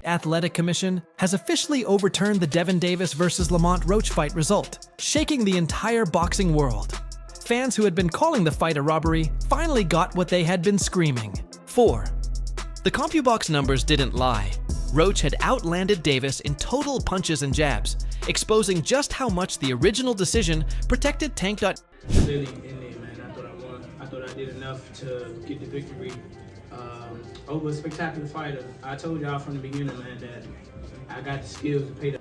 Athletic Commission has officially overturned the Devin Davis versus Lamont Roach fight result, shaking the entire boxing world. Fans who had been calling the fight a robbery finally got what they had been screaming. 4. The CompuBox numbers didn't lie. Roach had outlanded Davis in total punches and jabs, exposing just how much the original decision protected Tank. Really in there, man. I thought I won. I thought I did enough to get the victory over a spectacular fighter. I told y'all from the beginning, man, that I got the skills to pay the.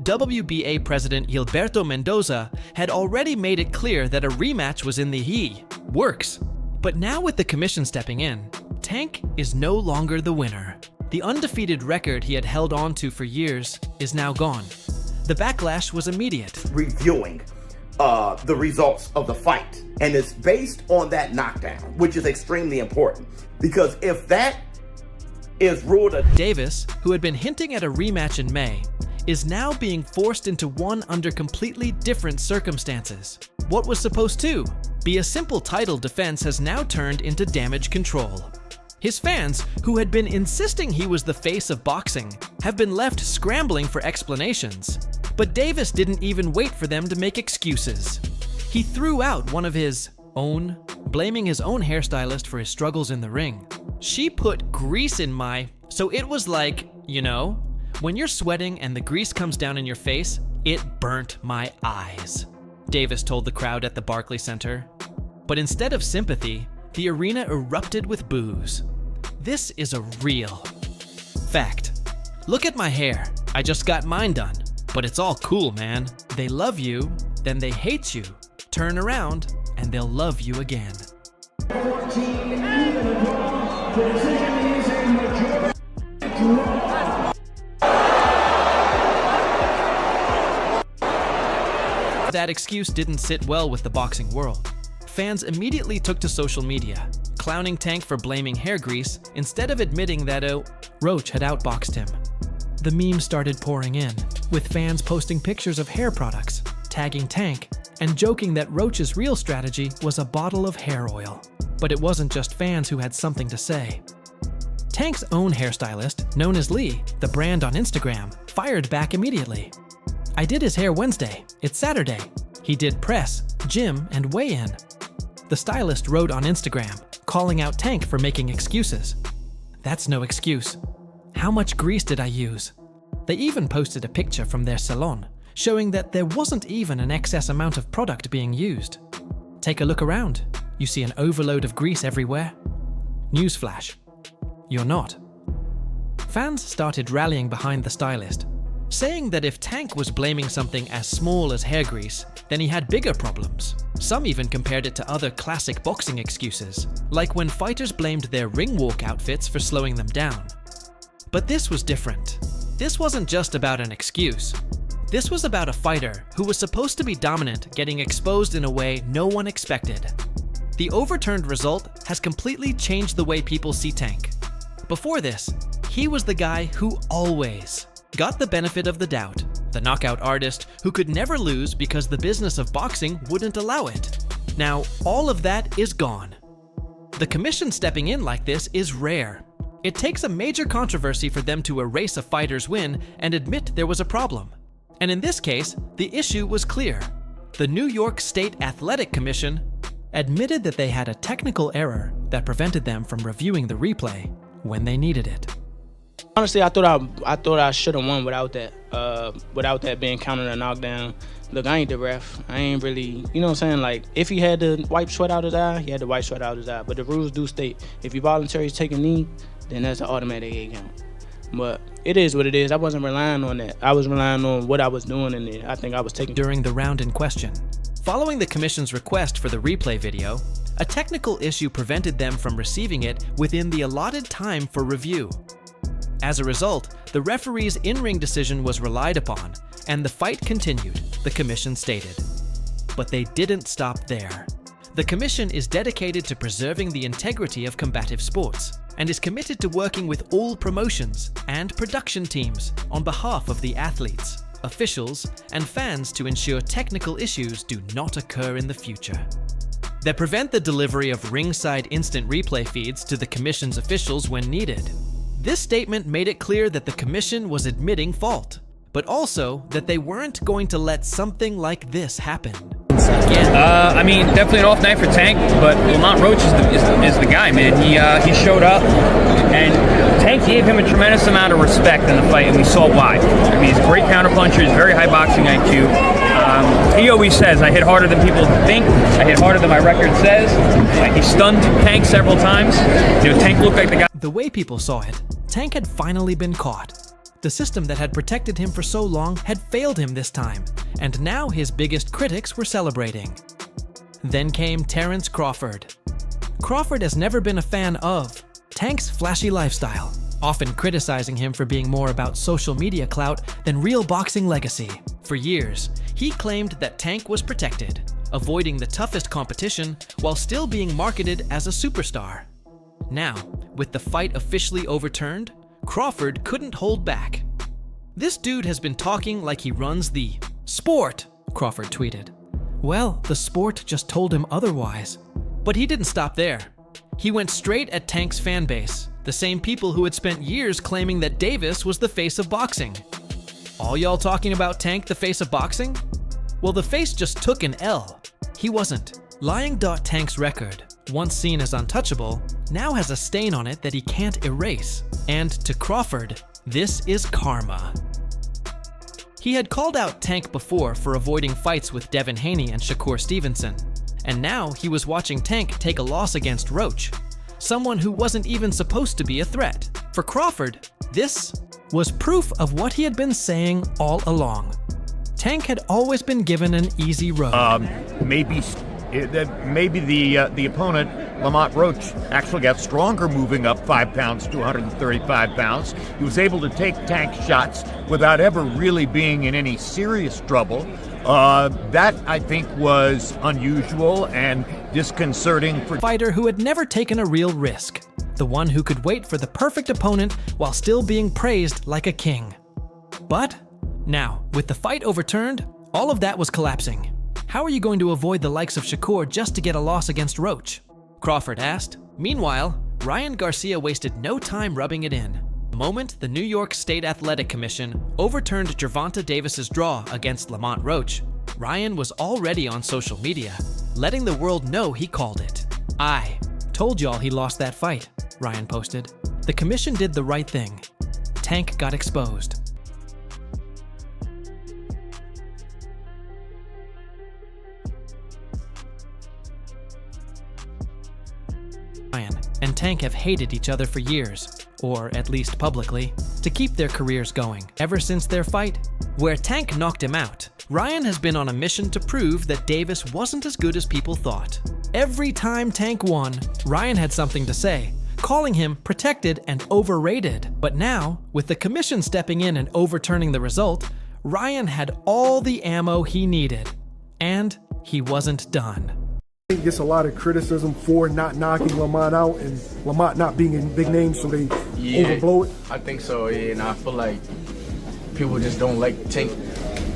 WBA President Gilberto Mendoza had already made it clear that a rematch was in the works. But now with the commission stepping in, Tank is no longer the winner. The undefeated record he had held on to for years is now gone. The backlash was immediate. Reviewing the results of the fight, and it's based on that knockdown, which is extremely important, because if that is ruled a... Davis, who had been hinting at a rematch in May, is now being forced into one under completely different circumstances. What was supposed to be a simple title defense has now turned into damage control. His fans, who had been insisting he was the face of boxing, have been left scrambling for explanations. But Davis didn't even wait for them to make excuses. He threw out one of his own, blaming his own hairstylist for his struggles in the ring. She put grease in my... So it was like, you know, when you're sweating and the grease comes down in your face, it burnt my eyes, Davis told the crowd at the Barclays Center. But instead of sympathy, the arena erupted with boos. This is a real fact. Look at my hair. I just got mine done. But it's all cool, man. They love you, then they hate you. Turn around, and they'll love you again. That excuse didn't sit well with the boxing world. Fans immediately took to social media, clowning Tank for blaming hair grease instead of admitting that Roach had outboxed him. The memes started pouring in, with fans posting pictures of hair products, tagging Tank, and joking that Roach's real strategy was a bottle of hair oil. But it wasn't just fans who had something to say. Tank's own hairstylist, known as Lee, the brand on Instagram, fired back immediately. I did his hair Wednesday. It's Saturday. He did press, gym, and weigh-in. The stylist wrote on Instagram, calling out Tank for making excuses. That's no excuse. How much grease did I use? They even posted a picture from their salon, showing that there wasn't even an excess amount of product being used. Take a look around. You see an overload of grease everywhere? Newsflash. You're not. Fans started rallying behind the stylist, saying that if Tank was blaming something as small as hair grease, then he had bigger problems. Some even compared it to other classic boxing excuses, like when fighters blamed their ring walk outfits for slowing them down. But this was different. This wasn't just about an excuse. This was about a fighter who was supposed to be dominant getting exposed in a way no one expected. The overturned result has completely changed the way people see Tank. Before this, he was the guy who always got the benefit of the doubt, the knockout artist who could never lose because the business of boxing wouldn't allow it. Now, all of that is gone. The commission stepping in like this is rare. It takes a major controversy for them to erase a fighter's win and admit there was a problem. And in this case, the issue was clear. The New York State Athletic Commission admitted that they had a technical error that prevented them from reviewing the replay when they needed it. Honestly, I thought I should have won without that being counted a knockdown. Look, I ain't the ref. I ain't really, you know what I'm saying? Like, if he had to wipe sweat out his eye, he had to wipe sweat out his eye. But the rules do state, if you voluntarily take a knee, then that's an automatic 8 count. But it is what it is. I wasn't relying on that. I was relying on what I was doing, and I think I was taking... During the round in question, following the commission's request for the replay video, a technical issue prevented them from receiving it within the allotted time for review. As a result, the referee's in-ring decision was relied upon, and the fight continued, the commission stated. But they didn't stop there. The commission is dedicated to preserving the integrity of combative sports, and is committed to working with all promotions and production teams on behalf of the athletes, officials, and fans to ensure technical issues do not occur in the future. They prevent the delivery of ringside instant replay feeds to the commission's officials when needed. This statement made it clear that the commission was admitting fault, but also that they weren't going to let something like this happen again. I mean, definitely an off night for Tank, but Lamont Roach is the guy, man. He showed up, and Tank gave him a tremendous amount of respect in the fight, and we saw why. I mean, he's a great counterpuncher, he's very high boxing IQ. He always says, I hit harder than people think, I hit harder than my record says. He stunned Tank several times. Tank looked like the guy. The way people saw it, Tank had finally been caught. The system that had protected him for so long had failed him this time, and now his biggest critics were celebrating. Then came Terence Crawford. Crawford has never been a fan of Tank's flashy lifestyle, often criticizing him for being more about social media clout than real boxing legacy. For years, he claimed that Tank was protected, avoiding the toughest competition while still being marketed as a superstar. Now, with the fight officially overturned, Crawford couldn't hold back. "This dude has been talking like he runs the sport," Crawford tweeted. Well, the sport just told him otherwise. But he didn't stop there. He went straight at Tank's fan base, the same people who had spent years claiming that Davis was the face of boxing. All y'all talking about Tank, the face of boxing? Well, the face just took an L. He wasn't. Lying.Tank's record, once seen as untouchable, now has a stain on it that he can't erase. And to Crawford, this is karma. He had called out Tank before for avoiding fights with Devin Haney and Shakur Stevenson, and now he was watching Tank take a loss against Roach, someone who wasn't even supposed to be a threat. For Crawford, this was proof of what he had been saying all along. Tank had always been given an easy road. Maybe the opponent, Lamont Roach, actually got stronger moving up 5 pounds to 135 pounds. He was able to take Tank shots without ever really being in any serious trouble. That, I think, was unusual and disconcerting for a fighter who had never taken a real risk. The one who could wait for the perfect opponent while still being praised like a king. But now, with the fight overturned, all of that was collapsing. How are you going to avoid the likes of Shakur just to get a loss against Roach? Crawford asked. Meanwhile, Ryan Garcia wasted no time rubbing it in. The moment the New York State Athletic Commission overturned Gervonta Davis's draw against Lamont Roach, Ryan was already on social media, letting the world know he called it. "I told y'all he lost that fight," Ryan posted. The commission did the right thing. Tank got exposed. Ryan and Tank have hated each other for years, or at least publicly, to keep their careers going. Ever since their fight, where Tank knocked him out, Ryan has been on a mission to prove that Davis wasn't as good as people thought. Every time Tank won, Ryan had something to say, calling him protected and overrated. But now, with the commission stepping in and overturning the result, Ryan had all the ammo he needed. And he wasn't done. He gets a lot of criticism for not knocking Lamont out and Lamont not being a big name, so they overblow it. I think so, yeah, and I feel like people just don't like Tank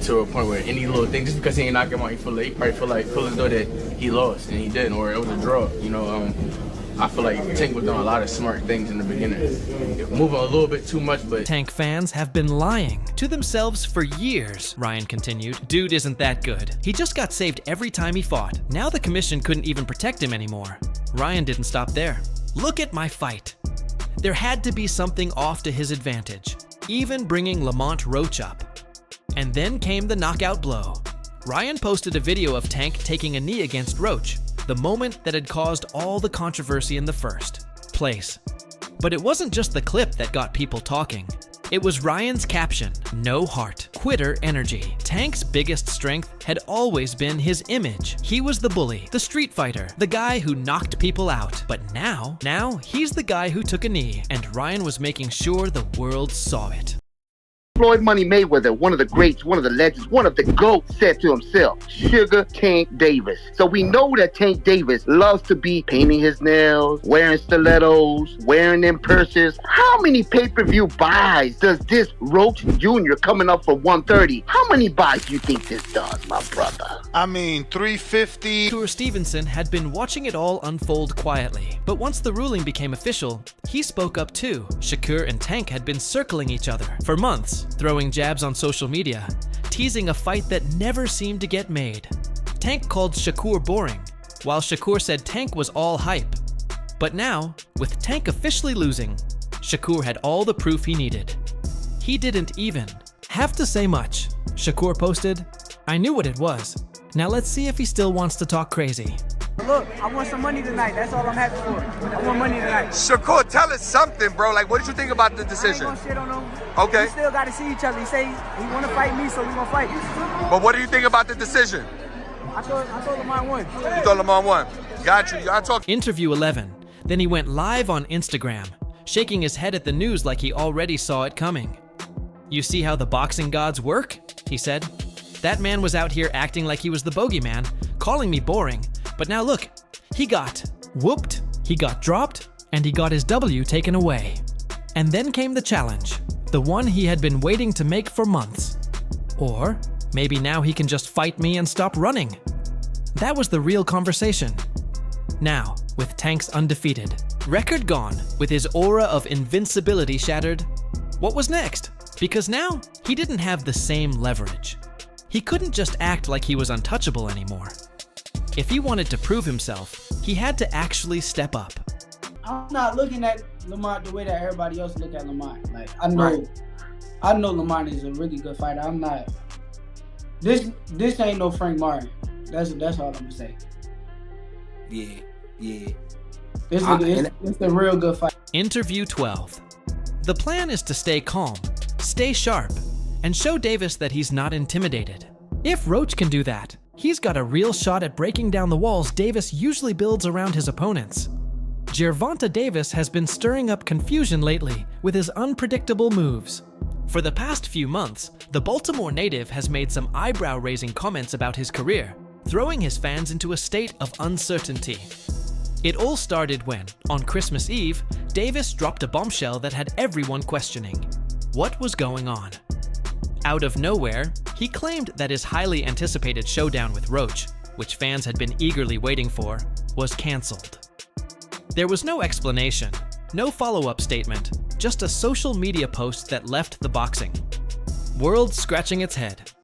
to a point where any little thing, just because he ain't knock him out, he probably feel as though that he lost, and he didn't, or it was a draw, you know. I feel like Tank was doing a lot of smart things in the beginning. Moving a little bit too much, but... Tank fans have been lying to themselves for years, Ryan continued. Dude isn't that good. He just got saved every time he fought. Now the commission couldn't even protect him anymore. Ryan didn't stop there. Look at my fight. There had to be something off to his advantage, even bringing Lamont Roach up. And then came the knockout blow. Ryan posted a video of Tank taking a knee against Roach, the moment that had caused all the controversy in the first place. But it wasn't just the clip that got people talking. It was Ryan's caption, "No heart, quitter energy." Tank's biggest strength had always been his image. He was the bully, the street fighter, the guy who knocked people out. But now he's the guy who took a knee, and Ryan was making sure the world saw it. Floyd Money Mayweather, one of the greats, one of the legends, one of the GOATs, said to himself, Sugar Tank Davis. So we know that Tank Davis loves to be painting his nails, wearing stilettos, wearing them purses. How many pay-per-view buys does this Roach Jr. coming up for 130? How many buys do you think this does, my brother? I mean, 350. Shakur Stevenson had been watching it all unfold quietly, but once the ruling became official, he spoke up too. Shakur and Tank had been circling each other for months, throwing jabs on social media, teasing a fight that never seemed to get made. Tank called Shakur boring, while Shakur said Tank was all hype. But now, with Tank officially losing, Shakur had all the proof he needed. He didn't even have to say much. Shakur posted, "I knew what it was. Now let's see if he still wants to talk crazy." Look, I want some money tonight. That's all I'm happy for. I want money tonight. Shakur, tell us something, bro. Like, what did you think about the decision? I ain't gonna shit on him. Okay. We still gotta see each other. He say he wanna fight me, so we gonna fight. But what do you think about the decision? I thought Lamont won. You thought Lamont won. Got you. I talk. Interview 11. Then he went live on Instagram, shaking his head at the news like he already saw it coming. "You see how the boxing gods work?" he said. "That man was out here acting like he was the bogeyman, calling me boring. But now look, he got whooped, he got dropped, and he got his W taken away." And then came the challenge, the one he had been waiting to make for months. Or maybe now he can just fight me and stop running. That was the real conversation. Now, with Tank's undefeated record gone, with his aura of invincibility shattered, what was next? Because now, he didn't have the same leverage. He couldn't just act like he was untouchable anymore. If he wanted to prove himself, he had to actually step up. I'm not looking at Lamont the way that everybody else look at Lamont. Like, I know Lamont is a really good fighter. I'm not. This ain't no Frank Martin. That's all I'm gonna say. Yeah. This is a real good fight. Interview 12. The plan is to stay calm, stay sharp, and show Davis that he's not intimidated. If Roach can do that, he's got a real shot at breaking down the walls Davis usually builds around his opponents. Gervonta Davis has been stirring up confusion lately with his unpredictable moves. For the past few months, the Baltimore native has made some eyebrow-raising comments about his career, throwing his fans into a state of uncertainty. It all started when, on Christmas Eve, Davis dropped a bombshell that had everyone questioning what was going on. Out of nowhere, he claimed that his highly anticipated showdown with Roach, which fans had been eagerly waiting for, was cancelled. There was no explanation, no follow-up statement, just a social media post that left the boxing world scratching its head.